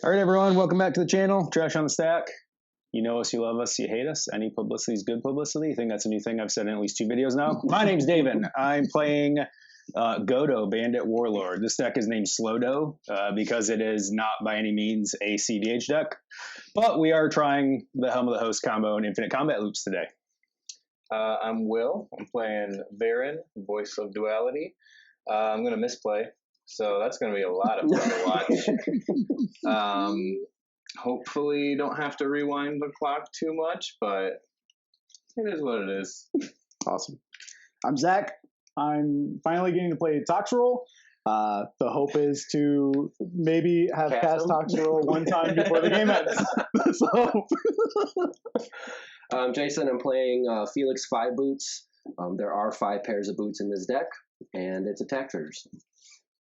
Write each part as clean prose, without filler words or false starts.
All right, everyone, welcome back to the channel. Trash on the Stack. You know us, you love us, you hate us. Any publicity is good publicity. I think that's a new thing I've said in at least 2 videos now. My name's David. I'm playing Godo, Bandit Warlord. This deck is named Slowdo because it is not by any means a cEDH deck. But we are trying the Helm of the Host combo and Infinite Combat Loops today. I'm Will. I'm playing Veyren, Voice of Duality. I'm going to misplay, so that's going to be a lot of fun to watch. Hopefully don't have to rewind the clock too much, but it is what it is. Awesome. I'm Zach. I'm finally getting to play Toxrill. The hope is to maybe have cast Toxrill one time before the game ends. I'm Jason. I'm playing Felix 5 boots. There are 5 pairs of boots in this deck, and it's attack triggers.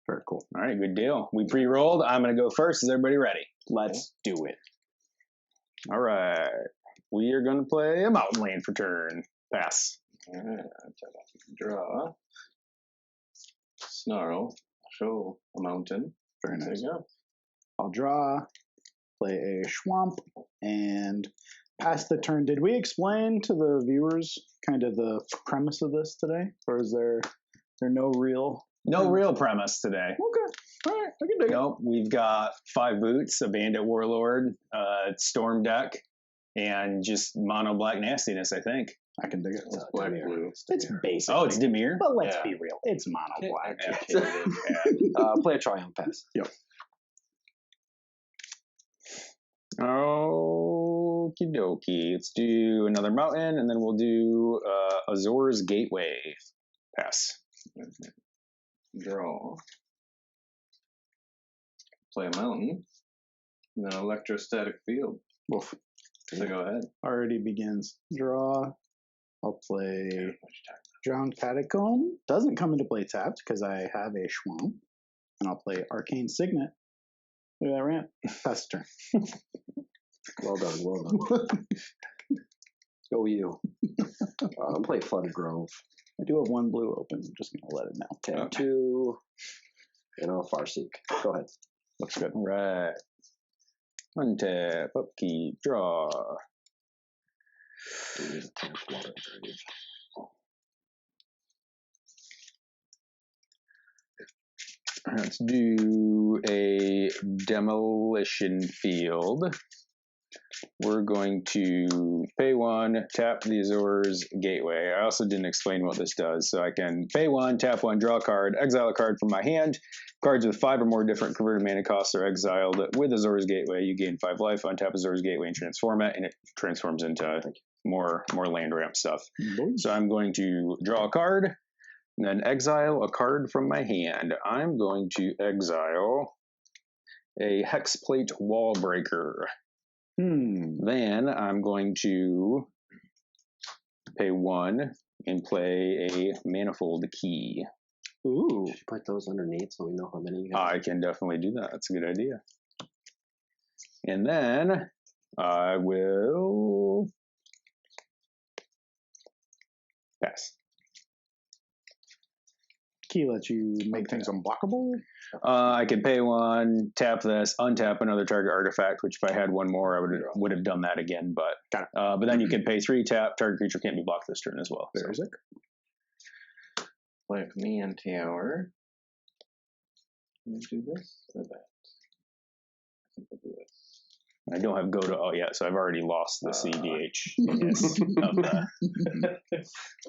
Very cool. All right, good deal. We pre-rolled. I'm going to go first. Is everybody ready? Let's do it. All right. We are going to play a mountain lane for turn. Pass. All right. Draw. Snarl. Show a mountain. Very nice. There you go. I'll draw, play a swamp, and pass the turn. Did we explain to the viewers kind of the premise of this today? Or is there no real... No real premise today. Okay. All right. I can dig it. Nope. We've got 5 boots, a Bandit Warlord, Storm deck, and just mono black nastiness, I think. I can dig it. It's black blue. It's basic. Oh, it's Demir? But let's be real. It's mono black. Play a Triumph Pass. Yep. Okie dokie. Let's do another mountain, and then we'll do Azor's Gateway. Pass. Draw. Play a mountain. And then electrostatic field. Oof. So go ahead. Already begins. Draw. I'll play Drowned Catacomb. Doesn't come into play tapped because I have a Swamp. And I'll play Arcane Signet. Look at that ramp. Pass the turn. Well done, well done. Go you. I'm playing Flooded Grove. I do have 1 blue open. I'm just going to let it know. Tap 2. And I'll Farseek. Go ahead. Looks good. Right. Untap, upkeep, draw. Let's do a demolition field. We're going to pay 1, tap the Azor's Gateway. I also didn't explain what this does, so I can pay 1, tap 1, draw a card, exile a card from my hand. Cards with 5 or more different converted mana costs are exiled. With Azor's Gateway, you gain 5 life. Untap Azor's Gateway and transform it, and it transforms into more land ramp stuff. So I'm going to draw a card, and then exile a card from my hand. I'm going to exile a Hexplate Wallbreaker. Then I'm going to pay 1 and play a Manifold Key. Ooh. Should you put those underneath so we know how many you have? I can definitely do that. That's a good idea. And then I will pass. Key lets you make things unblockable. I could pay 1, tap this, untap another target artifact, which if I had 1 more, I would have done that again. But then you could pay 3, tap, target creature can't be blocked this turn as well. There's it. Play Command Tower. Can we do this or that? I think we'll do this. I don't have Godo out yet, so I've already lost the cEDH of the...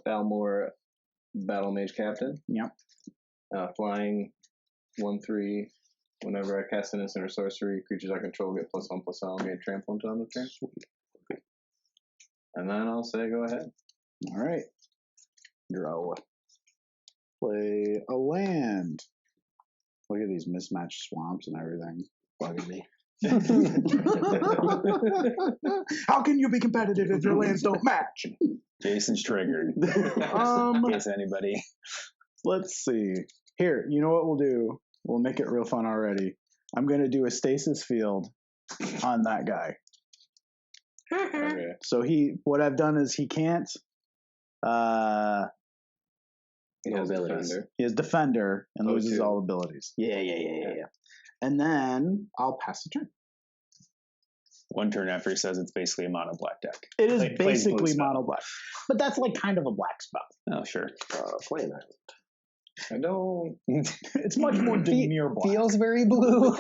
Balmor Battle Mage Captain. Yep. Flying 1/3. Whenever I cast an instant or sorcery, creatures I control get +1/+1. Get trample until end of turn. Okay. And then I'll say go ahead. All right. Draw. Play a land. Look at these mismatched swamps and everything. Bugging me. How can you be competitive if your lands don't match? Jason's triggered. In case anybody. Let's see. Here, you know what we'll do? We'll make it real fun already. I'm going to do a stasis field on that guy. Okay. So what I've done is he can't He has Defender. He has Defender and loses 2. all abilities. Yeah. And then I'll pass the turn. one turn after he says it's basically a mono black deck. It is Plays blue basically spell. mono black, but that's like kind of a black spell. Oh, sure. Flame Island. I don't. It's much more Demir black. Feels very blue.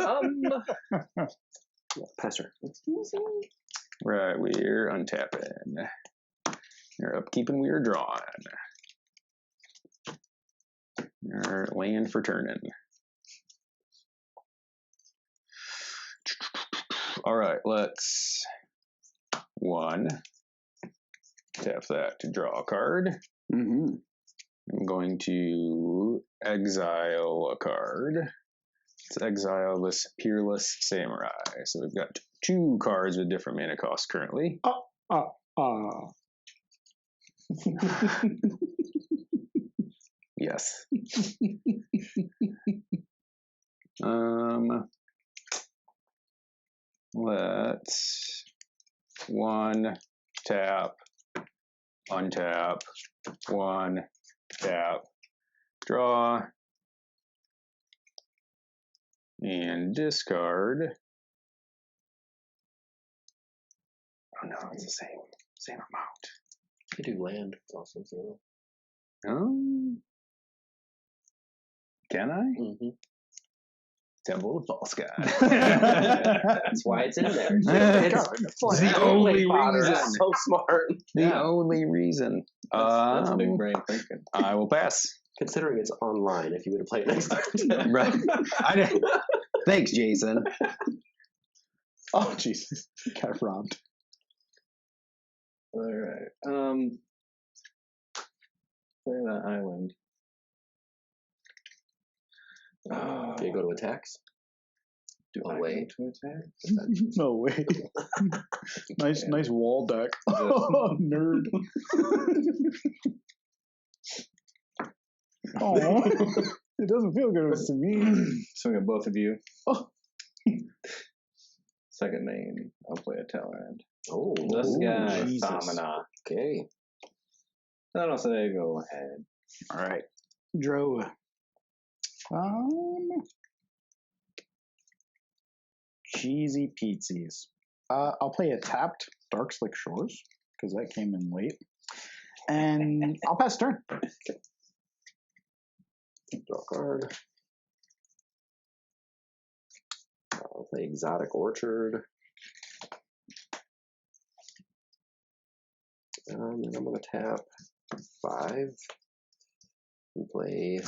Pass turn. Right, we're untapping. You're upkeeping, we are drawing. You're land for turning. All right, let's tap that to draw a card. Mm-hmm. I'm going to exile a card. Let's exile this Peerless Samurai. So we've got 2 cards with different mana costs currently. Yes. Let's 1 tap, untap, 1 tap, draw, and discard. Oh no, it's the same amount. You do land. It's also 0. Can I? Mm-hmm. Temple of False God. That's why it's in there. It's the only reason. So smart. The only reason. That's big brain thinking. I will pass. Considering it's online, if you would have played next time. Right. I didn't. Thanks, Jason. Oh, Jesus. Got robbed. All right. Play that island. Do you go to attacks? Do I Away. go to attack? No way. nice wall deck. Oh, nerd. Oh, it doesn't feel good to me. Swing at both of you. Oh. Second name. I'll play a Talrand. Oh, This guy, Jesus. Samana. okay. I don't say go ahead. All right. Dro. Cheesy Peetsies. I'll play a tapped Dark Slick Shores, because that came in late. And I'll pass turn. Draw a card. I'll play Exotic Orchard. And then I'm going to tap 5 and play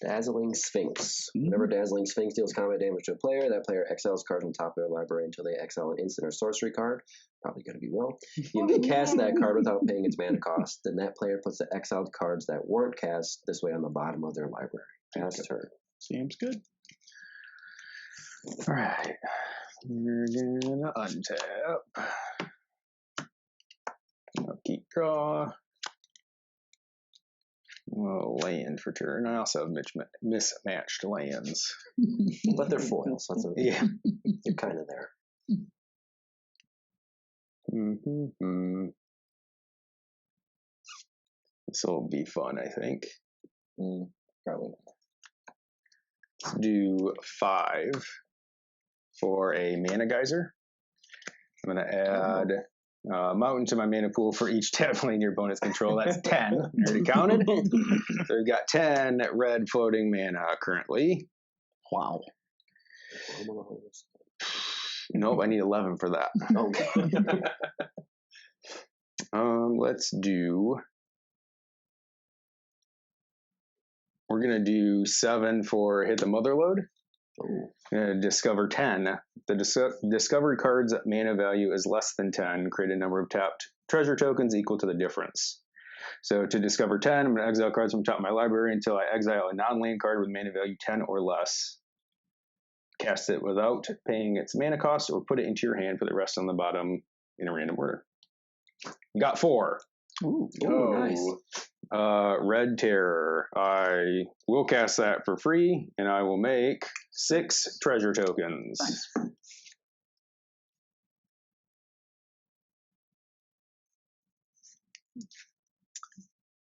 Dazzling Sphinx. Whenever Dazzling Sphinx deals combat damage to a player, that player exiles cards on top of their library until they exile an instant or sorcery card. Probably going to be Will. You can cast that card without paying its mana cost. Then that player puts the exiled cards that weren't cast this way on the bottom of their library. Pass turn. Seems good. All right. We're gonna untap. Upkeep, draw. Well, land for turn. I also have mismatched lands. But they're foils, so Yeah. you're kind of there. Mm-hmm. This will be fun, I think. Probably not. Let's do 5 for a Mana Geyser. I'm going to add mountain to my mana pool for each tap lane your opponent's control. That's 10. I already counted. So we've got 10 red floating mana currently. Wow. Nope, I need 11 for that. Okay. Let's do. We're gonna do 7 for hit the mother load. Discover 10. The discovered card's mana value is less than 10. Create a number of tapped treasure tokens equal to the difference. So to discover 10, I'm going to exile cards from the top of my library until I exile a non-land card with mana value 10 or less. Cast it without paying its mana cost, or put it into your hand for the rest on the bottom in a random order. Got 4. Ooh. Nice. Red Terror. I will cast that for free, and I will make 6 treasure tokens. Nice.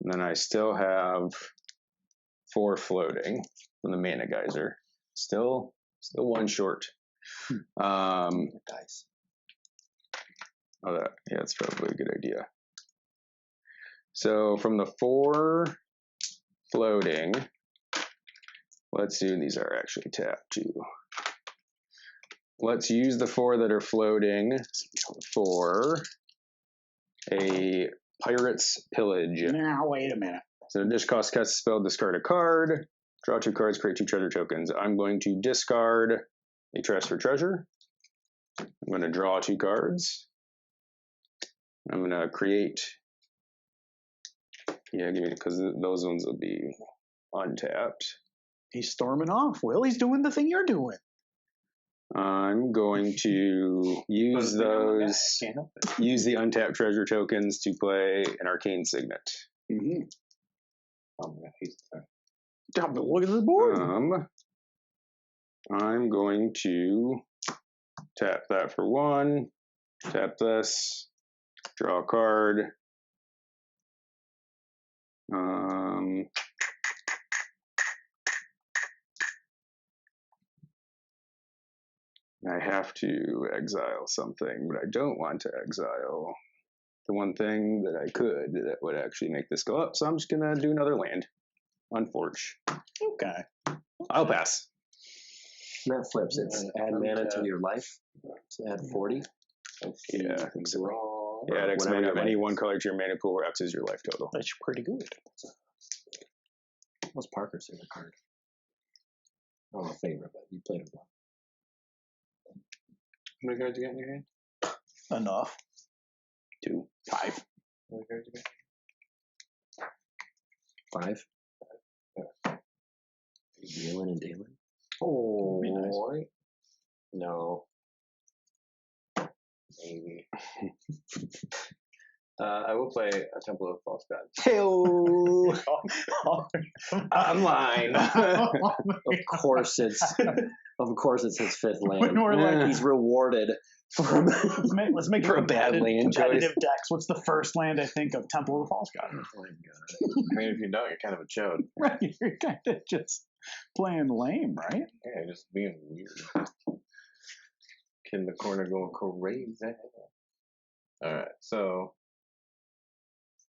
And then I still have 4 floating from the Mana Geyser. Still 1 short. Dice. Oh, that's probably a good idea. So from the 4 floating, let's do, these are actually tapped too. Let's use the 4 that are floating for a Pirate's Pillage. Now, wait a minute. So this cost cast a spell, discard a card, draw 2 cards, create 2 treasure tokens. I'm going to discard a Transfer Treasure. I'm going to draw 2 cards. I'm going to create, because those ones will be untapped. He's storming off. Will, he's doing the thing you're doing. I'm going to use use the untapped treasure tokens to play an Arcane Signet. Mm-hmm. He's Look at the board. I'm going to tap that for 1, tap this, draw a card. I have to exile something, but I don't want to exile the one thing that I could that would actually make this go up. So I'm just going to do another land on Forge. Okay. I'll pass. That flips. It's add mana to your life. So add 40. Yeah, I think so. Yeah, X Whatever mana of your any life one color to your mana pool where X is your life total. That's pretty good. What's Parker's favorite card? Oh, a favorite, but you played it well. How many cards you got in your hand? Enough. 2. 5. How many cards you got? 5. Wheeling and dealing. Oh, Nice. No. Maybe. I will play a Temple of False Gods. I'm lying. Of course it's his 5th land. When we're like, He's rewarded for let's make For it a bad land competitive decks. What's the first land I think of? Temple of the False God. Oh my god. I mean, if you don't, you're kind of a chode. Right, you're kind of just playing lame, right? Yeah, just being weird. Kid in the corner going crazy. Alright, so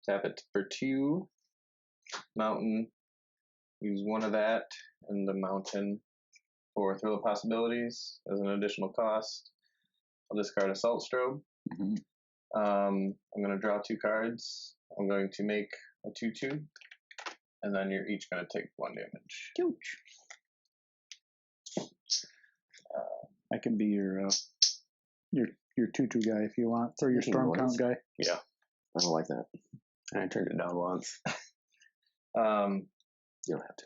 tap it for 2. Mountain. Use 1 of that and the mountain for Thrill of Possibilities as an additional cost. I'll discard Assault Strobe. Mm-hmm. I'm going to draw 2 cards. I'm going to make a 2/2, and then you're each going to take 1 damage. Huge. I can be your 2/2 guy if you want, or your storm count guy. Yeah. I don't like that. I turned it down once. You don't have to.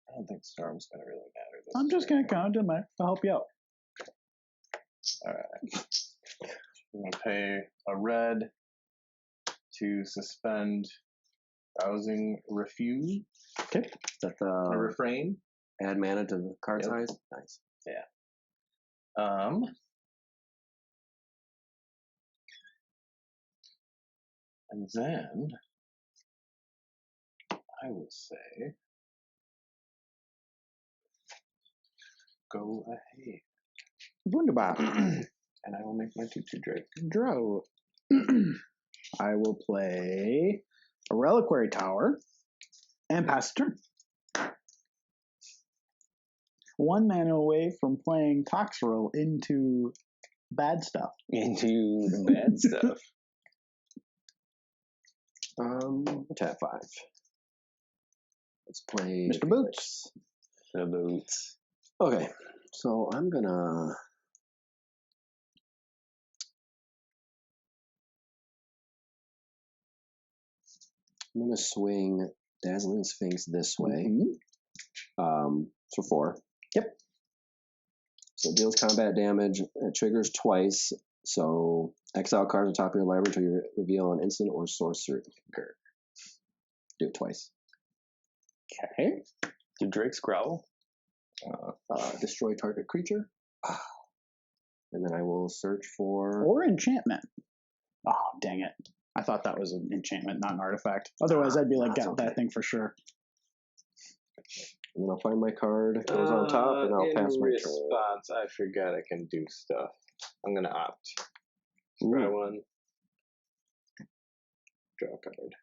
I don't think Storm's going to really matter. I'm just going to count him. I'll help you out. Alright. I'm going to pay a red to suspend Rousing Refuse. Okay. Is that A the refrain. add mana to the card Yep. size? Nice. And then I will say, go ahead. Wunderbar. And I will make my 2/2 Drake. Draw. I will play a Reliquary Tower and pass the turn. 1 mana away from playing Toxrill into bad stuff. Into the bad stuff. Tap 5. Let's play Mr. Boots. The boots. Okay, so I'm gonna swing Dazzling Sphinx this way. For 4. Yep. So it deals combat damage. It triggers twice. So exile card on top of your library until you reveal an instant or sorcery card. Do it twice. Okay. Do Drakes growl? Destroy target creature. And then I will search for... Or enchantment. Oh, dang it. I thought that was an enchantment, not an artifact. Otherwise, I'd be like, got that thing for sure. And then I'll find my card, goes on top, and I'll pass my turn. In response, I forgot I can do stuff. I'm going to opt. Try 1. draw a card.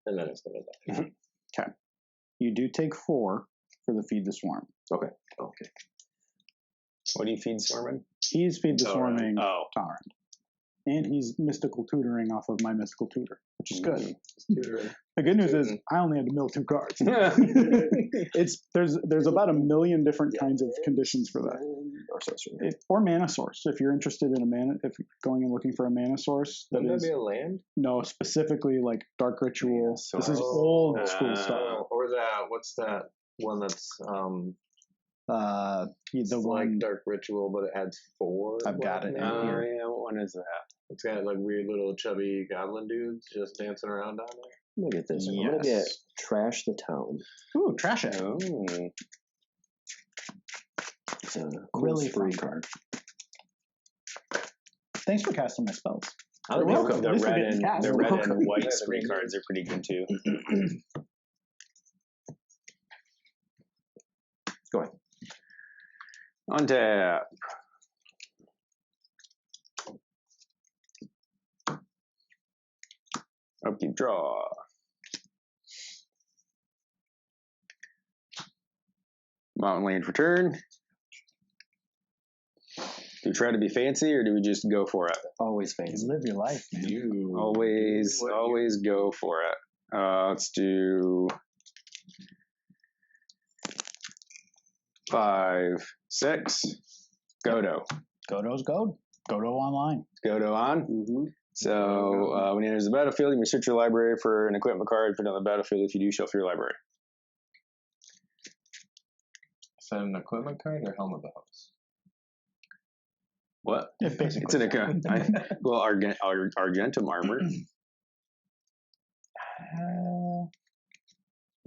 And then it's going to die. Okay. You do take 4 for the Feed the Swarm. Okay. What do you feed Swarman? He's Feed the Swarming Oh. Tolerant. And he's mystical tutoring off of my mystical tutor, which is good. The good news is I only had to mill 2 cards. There's about 1 million different kinds of conditions for that. Or mana source. If you're interested in if you're going and looking for a mana source, Wouldn't that be a land? no, specifically like Dark Ritual. This is old school stuff. Or that, what's that one that's The like one Dark Ritual, but it adds 4? I've got it in Oh, here. yeah. What one is that? It's got like weird little chubby goblin dudes just dancing around down there. I'm gonna get this. I'm gonna get Trash the Town. Ooh, trash it. Oh. It's a cool Really spree fun card. Thanks for casting my spells. The welcome. At least we're getting cast. red You're and welcome. white spree cards are pretty good too. Go ahead. On tap. Upkeep draw. Mountain Lane for turn. Do we try to be fancy or do we just go for it? Always You fancy. live your life, man. You Always go for it. Let's do 5, 6. Godo. Godo's Godo. Godo online. Godo on. Mm-hmm. So when he enters the battlefield, you may search your library for an equipment card. Put it on the battlefield. If you do, shuffle your library. Is that an equipment card or Helm of the Host? What? It basically It's an account. Well, Argentum armor.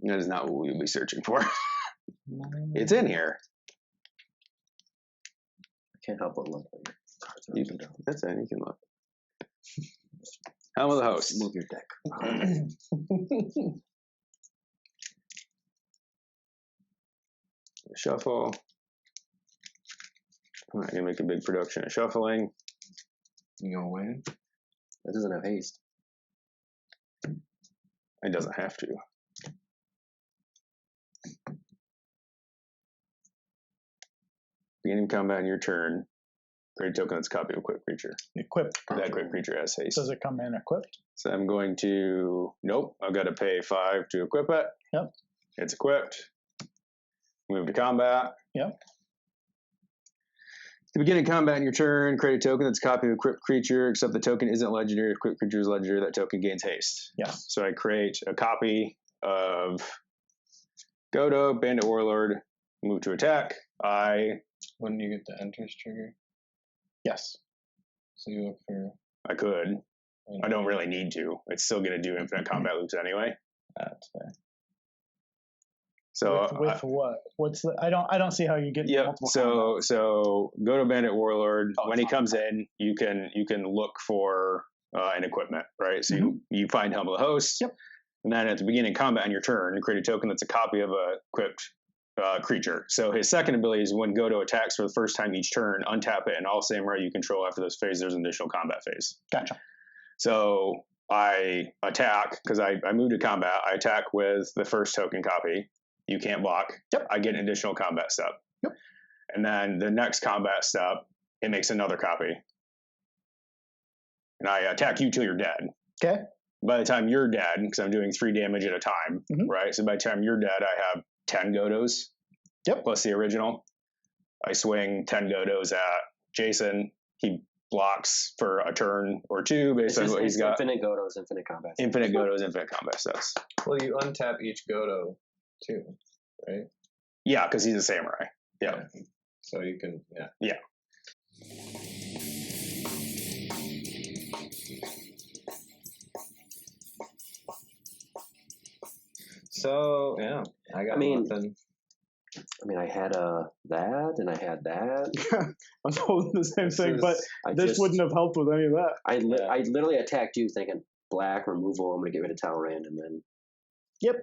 That is not what we would be searching for. It's in here. I can't help but look at your cards. You can, that's it. You can look. Helm of the Host. Move your deck. Shuffle. I'm not gonna make a big production of shuffling. You gonna win? That doesn't have haste. It doesn't have to. Beginning combat in your turn. Create a token that's a copy of a quick creature. Equipped. That quick creature has haste. Does it come in equipped? So I'm going to, nope, I've got to pay 5 to equip it. Yep. It's equipped. Move to combat. Yep. To begin combat in your turn, create a token that's a copy of a equipped creature, except the token isn't legendary. If equipped creature is legendary, that token gains haste. Yes. So I create a copy of Godo, Bandit Warlord, move to attack. Wouldn't you get the enters trigger? Yes. So you look for. I could. I don't really need to. It's still going to do infinite combat loops anyway. That's fair. So with what? What's the? I don't see how you get Yep. multiple. So go to Bandit Warlord. Oh, when he fine. comes in, you can look for an equipment, right? So you find Helm of the Host. Yep. And then at the beginning of combat on your turn, you create a token that's a copy of a equipped creature. So his second ability is when Godo attacks for the first time each turn, untap it, and all samurai you control after this phase, there's an additional combat phase. Gotcha. So I attack because I moved to combat. I attack with the first token copy. You can't block. Yep. I get an additional combat step. Yep. And then the next combat step, it makes another copy. And I attack you till you're dead. Okay. By the time you're dead, because I'm doing 3 damage at a time, right? So by the time you're dead, I have 10 Godos. Yep. Plus the original. I swing 10 Godos at Jason. He blocks for a turn or 2 based on what he's got. Infinite Godos, infinite combat. Infinite Godos, infinite combat steps. Well, you untap each Godo too, right? Yeah, because he's a samurai. Yeah. So you can, yeah. Yeah. So yeah, I got nothing. I had that, and I had that. I was holding the same thing, but I this just- wouldn't have helped with any of that. I literally attacked you thinking black removal. I'm going to get rid of Talrand, and then. Yep.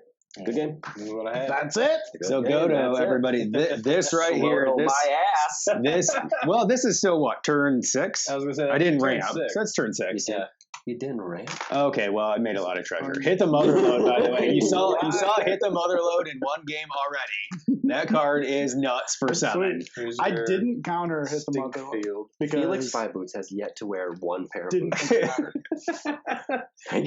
Good game. This is what I had. That's it. So Good game, Godo, that's it. everybody, this right here, Swallow my ass. this is still what, turn 6? I was gonna say I didn't turn ramp. 6. So that's turn 6. Yeah. You didn't ramp. Okay, well, I made a lot of treasure. Hit the mother load, by the way. You saw hit the mother load in one game already. That card is nuts for 7. I didn't counter hit the mother load because Felix Five Boots has yet to wear one pair of didn't boots. think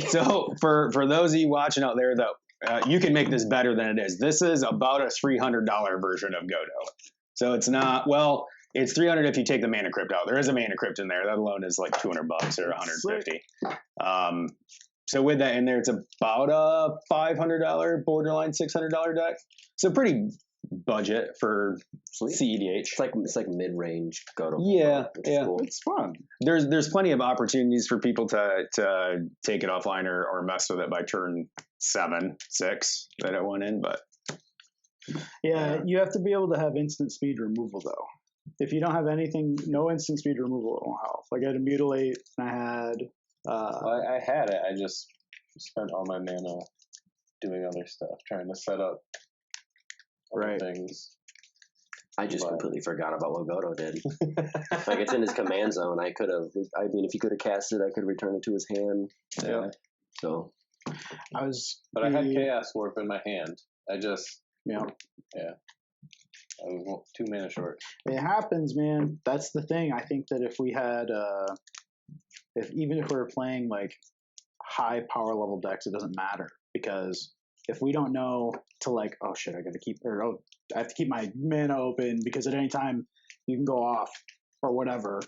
it So for those of you watching out there, though, you can make this better than it is. This is about a $300 version of Godo. So it's not, well, it's 300 if you take the mana crypt out. There is a mana crypt in there. That alone is like $200 or 150. So with that in there, it's about a $500, borderline $600 deck. So pretty budget for cEDH. It's like mid-range Godo. Yeah, yeah. Cool. it's fun. There's plenty of opportunities for people to take it offline or mess with it by turn 7, 6 that it went in, but Yeah, you have to be able to have instant speed removal though. If you don't have anything, no instant speed removal, it won't help. Like I had a mutilate, and I had. I had it. I just spent all my mana doing other stuff, trying to set up other Right. things. I just completely forgot about what Godo did. Like it's in his command zone. I could have. I mean, if he could have cast it, I could have returned it to his hand. Yeah. So I was. But I had Chaos Warp in my hand. I just, Yeah, I was 2 mana short. it happens, man. That's the thing. I think that if we had, even if we were playing like high power level decks, it doesn't matter because if we don't know to like, oh shit, I have to keep my mana open because at any time you can go off or whatever.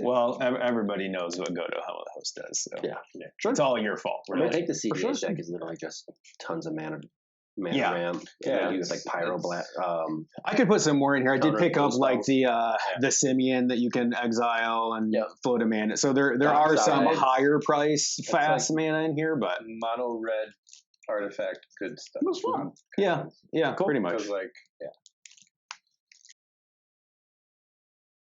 well, everybody knows what Godo-helm host does. So Yeah. it's all your fault. I mean, I Really. think the cEDH sure. deck is literally just tons of mana Yeah. ramp. Yeah, You use like Pyro Blast. I could put some more in here. I did Counter pick up those like spells. the Simeon that you can exile and Yep. float a mana. So there are some Dockside. higher price fast like- mana in here, but Mono red artifact, good stuff. It was fun. yeah, pretty much. Because like,